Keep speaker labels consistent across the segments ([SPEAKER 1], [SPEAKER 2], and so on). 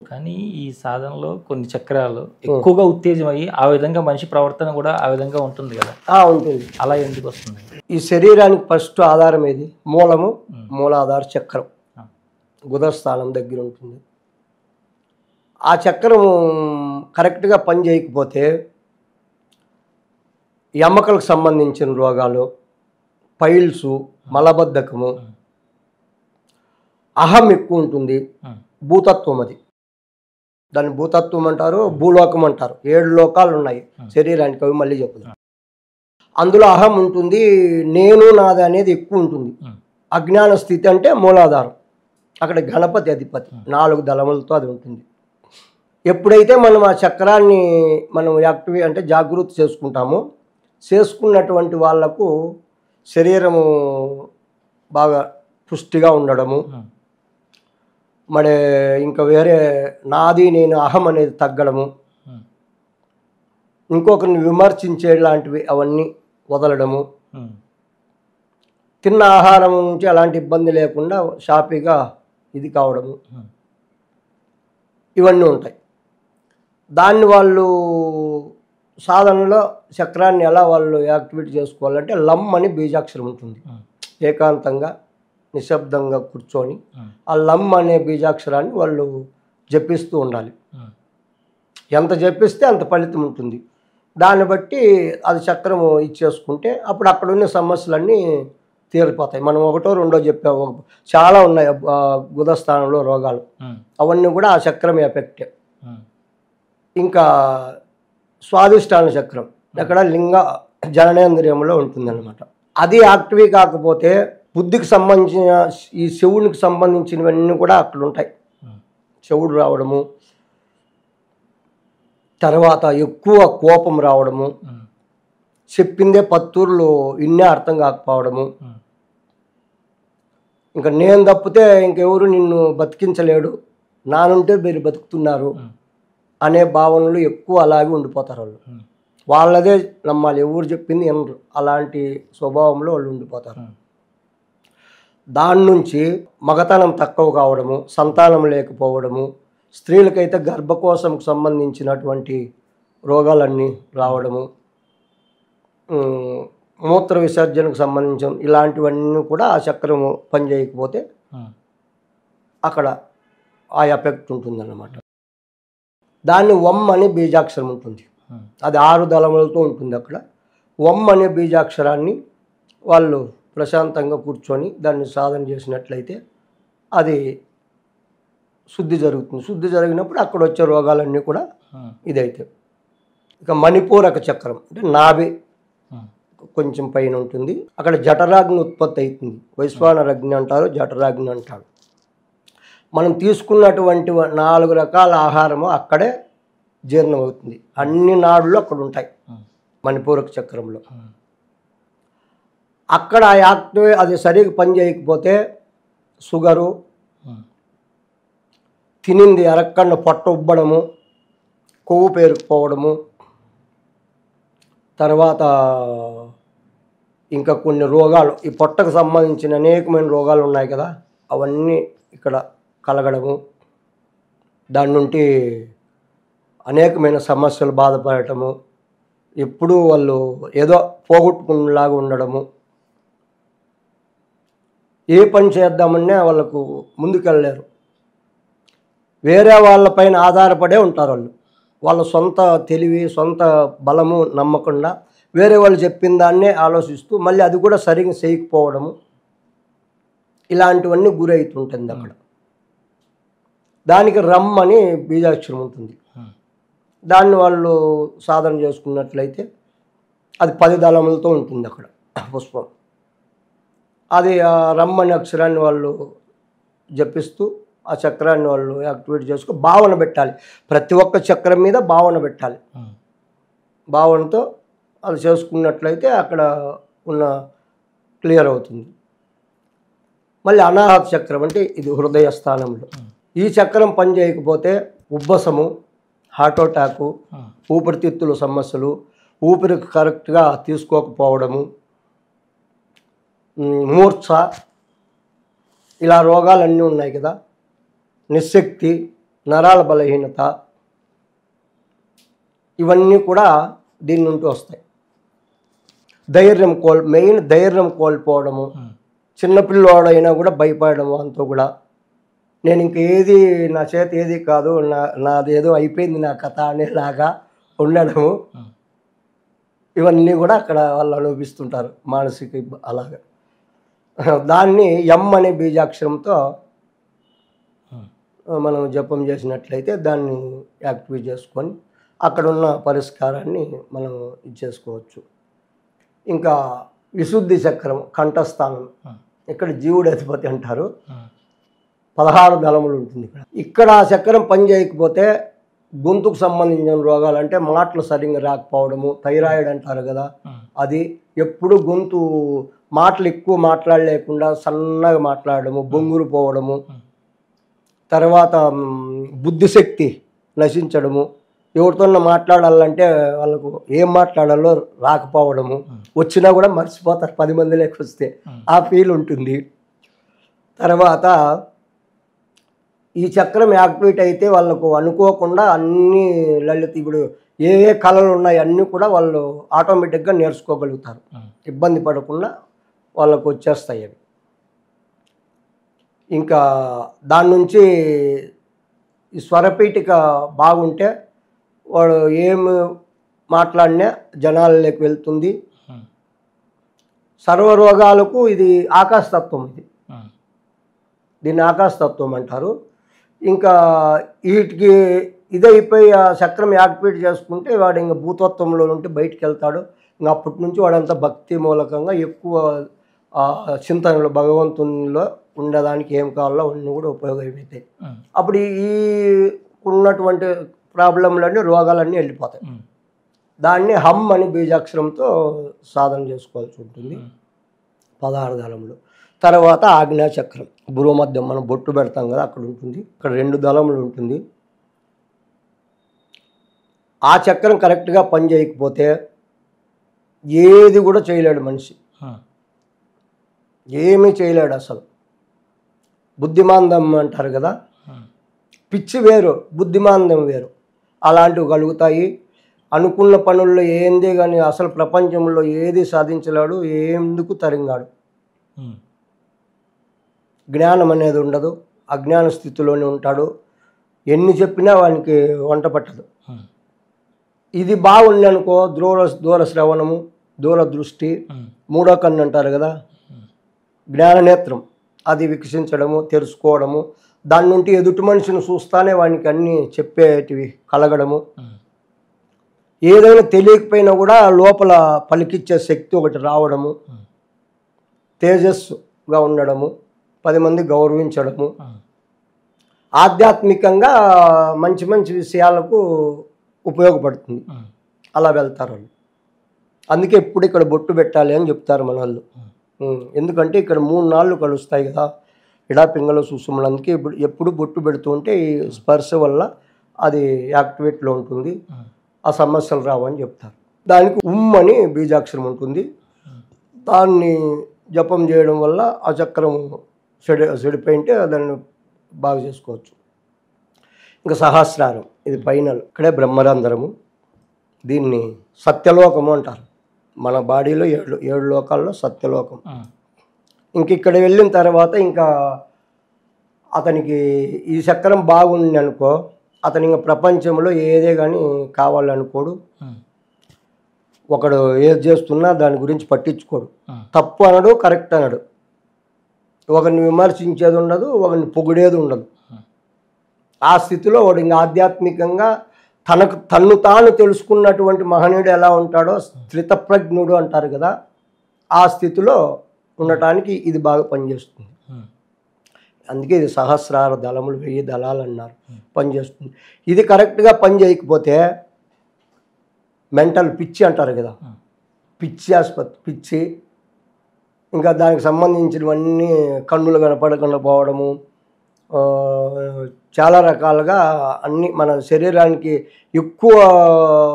[SPEAKER 1] కానీ ఈ సాధనలో కొన్ని చక్రాలు ఎక్కువగా ఉత్తేజమయ్యి ఆ విధంగా మనిషి ప్రవర్తన కూడా ఆ విధంగా ఉంటుంది కదా.
[SPEAKER 2] ఉంటుంది.
[SPEAKER 1] అలా ఎందుకు వస్తుంది?
[SPEAKER 2] ఈ శరీరానికి ఫస్ట్ ఆధారం ఏది? మూలము, మూలాధార చక్రం గుదస్థానం దగ్గర ఉంటుంది. ఆ చక్రం కరెక్ట్గా పని చేయకపోతే ఎముకలకు సంబంధించిన రోగాలు, పైల్సు, మలబద్ధకము, అహం ఎక్కువ ఉంటుంది. భూతత్వం అది, దాన్ని భూతత్వం అంటారు, భూలోకం అంటారు. 7 లోకాలు ఉన్నాయి శరీరానికి, అవి మళ్ళీ చెప్పుదాం. అందులో అహం ఉంటుంది, నేను నాది అనేది ఎక్కువ ఉంటుంది. అజ్ఞాన స్థితి అంటే మూలాధారం, అక్కడ గణపతి అధిపతి, 4 దళములతో అది ఉంటుంది. ఎప్పుడైతే మనం ఆ చక్రాన్ని మనం అంటే జాగృతి చేసుకున్నటువంటి వాళ్లకు శరీరము బాగా పుష్టిగా ఉండడము, మరి ఇంకా వేరే నాది నేను అహం అనేది తగ్గడము, ఇంకొకరిని విమర్శించే లాంటివి అవన్నీ వదలడము, తిన్న ఆహారం నుంచి అలాంటి ఇబ్బంది లేకుండా షాపీగా ఇది కావడము, ఇవన్నీ ఉంటాయి. దాన్ని వాళ్ళు సాధనలో చక్రాన్ని ఎలా వాళ్ళు యాక్టివేట్ చేసుకోవాలంటే లమ్ అని బీజాక్షరం ఉంటుంది. ఏకాంతంగా నిశ్శబ్దంగా కూర్చొని ఆ లమ్ అనే బీజాక్షరాన్ని వాళ్ళు జపిస్తూ ఉండాలి. ఎంత జపిస్తే అంత ఫలితం ఉంటుంది. దాన్ని బట్టి అది చక్రము ఇచ్చేసుకుంటే అప్పుడు అక్కడ ఉన్న సమస్యలన్నీ తీరిపోతాయి. మనం 1, 2 చెప్పాము, చాలా ఉన్నాయి గుదస్థానంలో రోగాలు, అవన్నీ కూడా ఆ చక్రం ఎఫెక్టే. ఇంకా స్వాదిష్టాన చక్రం ఎక్కడ లింగ జననేంద్రియంలో ఉంటుందన్నమాట. అది యాక్టివ్ కాకపోతే బుద్ధికి సంబంధించిన ఈ శివునికి సంబంధించినవన్నీ కూడా అక్కడ ఉంటాయి. శివుడు రావడము, తర్వాత ఎక్కువ కోపం రావడము, చెప్పిందే పత్తూరులో ఇన్నే అర్థం కాకపోవడము, ఇంకా నేను తప్పితే ఇంకెవరు నిన్ను బతికించలేడు, నానుంటే మీరు బతుకుతున్నారు అనే భావనలు ఎక్కువ అలాగే ఉండిపోతారు. వాళ్ళదే నమ్మాలి, ఎవరు చెప్పింది వినరు, అలాంటి స్వభావంలో వాళ్ళు ఉండిపోతారు. దాని నుంచి మగతనం తక్కువ కావడము, సంతానం లేకపోవడము, స్త్రీలకైతే గర్భకోశంకు సంబంధించినటువంటి రోగాలన్నీ రావడము, మూత్ర విసర్జనకు సంబంధించిన ఇలాంటివన్నీ కూడా ఆ చక్రము పనిచేయకపోతే అక్కడ ఆ ఎఫెక్ట్ ఉంటుందన్నమాట. దాన్ని వమ్ అనే బీజాక్షరం ఉంటుంది, అది 6 దళములతో ఉంటుంది. అక్కడ వమ్ అనే బీజాక్షరాన్ని వాళ్ళు ప్రశాంతంగా కూర్చొని దాన్ని సాధన చేసినట్లయితే అది శుద్ధి జరుగుతుంది. శుద్ధి జరిగినప్పుడు అక్కడ వచ్చే రోగాలన్నీ కూడా ఇదైతే. ఇక మణిపూరక చక్రం అంటే నాభి కొంచెం పైన ఉంటుంది, అక్కడ జఠరాగ్ని ఉత్పత్తి అవుతుంది. వైశ్వానరగ్ని అంటారు, జఠరాగ్ని అంటారు. మనం తీసుకున్నటువంటి 4 రకాల ఆహారము అక్కడే జీర్ణం అవుతుంది. అన్ని నాడులు అక్కడ ఉంటాయి మణిపూరక చక్రంలో. అక్కడ యాక్టివ్ అది సరిగ్గా పని చేయకపోతే షుగరు, తినింది అరక్కన్న పొట్ట ఉబ్బడము, కొవ్వు పేరుకుపోవడము, తర్వాత ఇంకా కొన్ని రోగాలు, ఈ పొట్టకు సంబంధించిన అనేకమైన రోగాలు ఉన్నాయి కదా, అవన్నీ ఇక్కడ కలగడము, దాని నుండి అనేకమైన సమస్యలు బాధపడటము, ఎప్పుడూ వాళ్ళు ఏదో పోగొట్టుకునేలాగా ఉండడము, ఏ పని చేద్దామన్నా వాళ్ళకు ముందుకెళ్ళలేరు, వేరే వాళ్ళపైన ఆధారపడే ఉంటారు వాళ్ళు. వాళ్ళ సొంత తెలివి, సొంత బలము నమ్మకుండా వేరే వాళ్ళు చెప్పిన దాన్నే ఆలోచిస్తూ మళ్ళీ అది కూడా సరిగ్గా చేయకపోవడము, ఇలాంటివన్నీ గురవుతుంటుంది అక్కడ. దానికి రమ్ అని బీజాక్షరం ఉంటుంది. దాన్ని వాళ్ళు సాధన చేసుకున్నట్లయితే అది 10 దళములతో ఉంటుంది అక్కడ పుష్పం. అది రమ్ అనే అక్షరాన్ని వాళ్ళు జపిస్తూ ఆ చక్రాన్ని వాళ్ళు యాక్టివేట్ చేసుకో భావన పెట్టాలి. ప్రతి ఒక్క చక్రం మీద భావన పెట్టాలి. భావనతో అది చేసుకున్నట్లయితే అక్కడ ఉన్న క్లియర్ అవుతుంది. మళ్ళీ అనాహత చక్రం అంటే ఇది హృదయ స్థానంలో. ఈ చక్రం పని చేయకపోతే ఉబ్బసము, హార్ట్ అటాకు, ఊపిరితిత్తుల సమస్యలు, ఊపిరి కరెక్ట్గా తీసుకోకపోవడము, మూర్ఛ, ఇలా రోగాలన్నీ ఉన్నాయి కదా, నిశ్శక్తి, నరాల బలహీనత, ఇవన్నీ కూడా దీని నుండి వస్తాయి. మెయిన్ ధైర్యం కోల్పోవడము, చిన్నపిల్లవాడైనా కూడా భయపడము, అంతా కూడా నేను ఇంక ఏది నా చేత ఏది కాదు, నాదేదో అయిపోయింది నా కథ అనేలాగా ఉండడము, ఇవన్నీ కూడా అక్కడ వాళ్ళు అనుభవిస్తుంటారు మానసిక అలాగా. దాన్ని ఎం అనే బీజాక్షరంతో మనం జపం చేసినట్లయితే దాన్ని యాక్టివేట్ చేసుకొని అక్కడ ఉన్న పరిష్కారాన్ని మనం ఇచ్చేసుకోవచ్చు. ఇంకా విశుద్ధి చక్రం కంఠస్థానం, ఇక్కడ జీవుడు అధిపతి అంటారు. 16 దళములు ఉంటుంది ఇక్కడ. ఆ చక్రం పని చేయకపోతే గొంతుకు సంబంధించిన రోగాలు అంటే మాటలు సరిగ్గా రాకపోవడము, థైరాయిడ్ అంటారు కదా, అది ఎప్పుడు గొంతు మాటలు ఎక్కువ మాట్లాడలేకుండా సన్నగా మాట్లాడము, బొంగురు పోవడము, తర్వాత బుద్ధిశక్తి నశించడము, ఎవరితోన్నా మాట్లాడాలంటే వాళ్ళకు ఏం మాట్లాడాలో రాకపోవడము, వచ్చినా కూడా మర్చిపోతారు 10 మందిలోకి వస్తే, ఆ ఫీల్ ఉంటుంది. తర్వాత ఈ చక్రం యాక్టివేట్ అయితే వాళ్ళకు అనుకోకుండా అన్ని లలిత, ఇప్పుడు ఏ ఏ కళలు ఉన్నాయి అన్నీ కూడా వాళ్ళు ఆటోమేటిక్గా నేర్చుకోగలుగుతారు, ఇబ్బంది పడకుండా వాళ్ళకు వచ్చేస్తాయి అవి. ఇంకా దాని నుంచి ఈ స్వరపీఠిక బాగుంటే వాడు ఏమి మాట్లాడినా జనాలలోకి వెళ్తుంది. సర్వరోగాలకు ఇది ఆకాశతత్వం, దీన్ని ఆకాశతత్వం అంటారు. ఇంకా వీటికి ఇదైపోయి ఆ చక్రం యాక్టివేట్ చేసుకుంటే వాడు ఇంకా భూతత్వంలో నుండి బయటికి వెళ్తాడు. ఇంకా అప్పటి నుంచి వాడంతా భక్తి మూలకంగా ఎక్కువ చింతనలో భగవంతునిలో ఉండడానికి ఏం కావాలో అన్నీ కూడా ఉపయోగమైతాయి. అప్పుడు ఈ ఉన్నటువంటి ప్రాబ్లంలన్నీ రోగాలన్నీ వెళ్ళిపోతాయి. దాన్ని హమ్ అని బీజాక్షరంతో సాధన చేసుకోవాల్సి ఉంటుంది 16 దళములు. తర్వాత ఆజ్ఞాచక్రం భూమధ్యం, మనం బొట్టు పెడతాం కదా అక్కడ ఉంటుంది. ఇక్కడ 2 దళములు ఉంటుంది. ఆ చక్రం కరెక్ట్గా పని చేయకపోతే ఏది కూడా చేయలేడు మనిషి, ఏమీ చేయలేడు అసలు. బుద్ధిమాందం అంటారు కదా, పిచ్చి వేరు బుద్ధిమాందం వేరు, అలాంటివి కలుగుతాయి. అనుకున్న పనుల్లో ఏంది కానీ అసలు ప్రపంచంలో ఏది సాధించలేడు, ఎందుకు తరింగాడు. జ్ఞానం అనేది ఉండదు, అజ్ఞాన స్థితిలోనే ఉంటాడు. ఎన్ని చెప్పినా వానికి వంట పట్టదు. ఇది బాగుంది అనుకో, దూర శ్రవణము, దూరదృష్టి, మూడో కన్ను అంటారు కదా, జ్ఞాననేత్రం, అది వికసించడము, తెలుసుకోవడము, దాని నుండి ఎదుటి మనిషిని చూస్తానే వానికి అన్నీ చెప్పేటివి కలగడము, ఏదైనా తెలియకపోయినా కూడా లోపల పలికిచ్చే శక్తి ఒకటి రావడము, తేజస్సుగా ఉండడము, 10 మంది గౌరవించడము, ఆధ్యాత్మికంగా మంచి మంచి విషయాలకు ఉపయోగపడుతుంది. అలా వెళ్తారు వాళ్ళు. అందుకే ఎప్పుడు ఇక్కడ బొట్టు పెట్టాలి అని చెప్తారు మన వాళ్ళు. ఎందుకంటే ఇక్కడ 3 నాళ్ళు కలుస్తాయి కదా, ఇడా పింగళ సుసుములు. అందుకే ఇప్పుడు ఎప్పుడు బొట్టు పెడుతూ ఉంటే ఈ స్పర్శ వల్ల అది యాక్టివేట్లో ఉంటుంది, ఆ సమస్యలు రావని చెప్తారు. దానికి అని బీజాక్షరం ఉంటుంది. దాన్ని జపం చేయడం వల్ల ఆ చక్రం చెడిపోయింటే దాన్ని బాగు చేసుకోవచ్చు. ఇంకా సహస్రారం, ఇది ఫైనల్. ఇక్కడే బ్రహ్మరంధ్రము, దీన్ని సత్యలోకము అంటారు. మన బాడీలో 7 లోకాల్లో సత్యలోకం. ఇంక ఇక్కడ వెళ్ళిన తర్వాత ఇంకా అతనికి ఈ చక్రం బాగుంది అనుకో, అతను ఇంకా ప్రపంచంలో ఏదే కానీ కావాలనుకోడు. ఒకడు ఏది చేస్తున్నా దాని గురించి పట్టించుకోడు, తప్పు అనడు, కరెక్ట్ అనడు, ఒకరిని విమర్శించేది ఉండదు, ఒకరిని పొగిడేది ఉండదు. ఆ స్థితిలో వాడు ఇంకా ఆధ్యాత్మికంగా తన్ను తాను తెలుసుకున్నటువంటి మహనీయుడు ఎలా ఉంటాడో, స్థితప్రజ్ఞుడు అంటారు కదా, ఆ స్థితిలో ఉండటానికి ఇది బాగా పనిచేస్తుంది. అందుకే ఇది సహస్రార దళములు 1000 దళాలు అన్నారు, పనిచేస్తుంది. ఇది కరెక్ట్గా పని చేయకపోతే మెంటల్ పిచ్చి అంటారు కదా, పిచ్చి ఆసుపత్రి, పిచ్చి ఇంకా దానికి సంబంధించినవన్నీ కన్నులు కనపడకుండా పోవడము, చాలా రకాలుగా అన్నీ మన శరీరానికి ఎక్కువ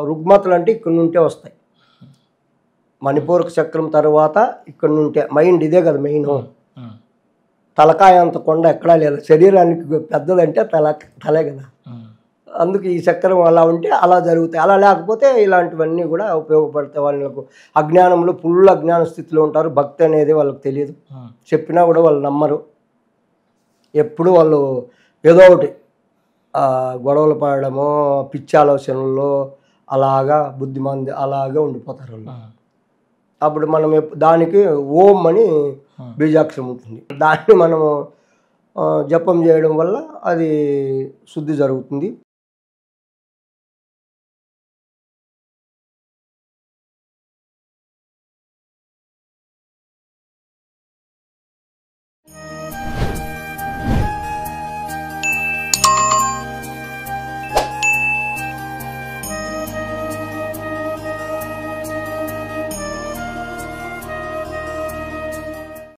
[SPEAKER 2] రుగ్మతలు అంటే ఇక్కడ నుంటే వస్తాయి. మణిపూరక చక్రం తర్వాత ఇక్కడ నుంటే మైండ్, ఇదే కదా మెయిన్. తలకాయ అంత కొండ ఎక్కడా లేదు, శరీరానికి పెద్దదంటే తలే కదా. అందుకు ఈ చక్రం అలా ఉంటే అలా జరుగుతాయి. అలా లేకపోతే ఇలాంటివన్నీ కూడా ఉపయోగపడతాయి. వాళ్ళకు అజ్ఞానంలో ఫుల్ అజ్ఞాన స్థితిలో ఉంటారు. భక్తి అనేది వాళ్ళకి తెలియదు, చెప్పినా కూడా వాళ్ళు నమ్మరు. ఎప్పుడు వాళ్ళు ఏదో ఒకటి గొడవలు పడడము, పిచ్చి ఆలోచనల్లో అలాగా బుద్ధిమంది అలాగే ఉండిపోతారు వాళ్ళు. అప్పుడు మనం దానికి ఓం అని బీజాక్షరం ఉంటుంది, దాన్ని మనము జపం చేయడం వల్ల అది శుద్ధి జరుగుతుంది.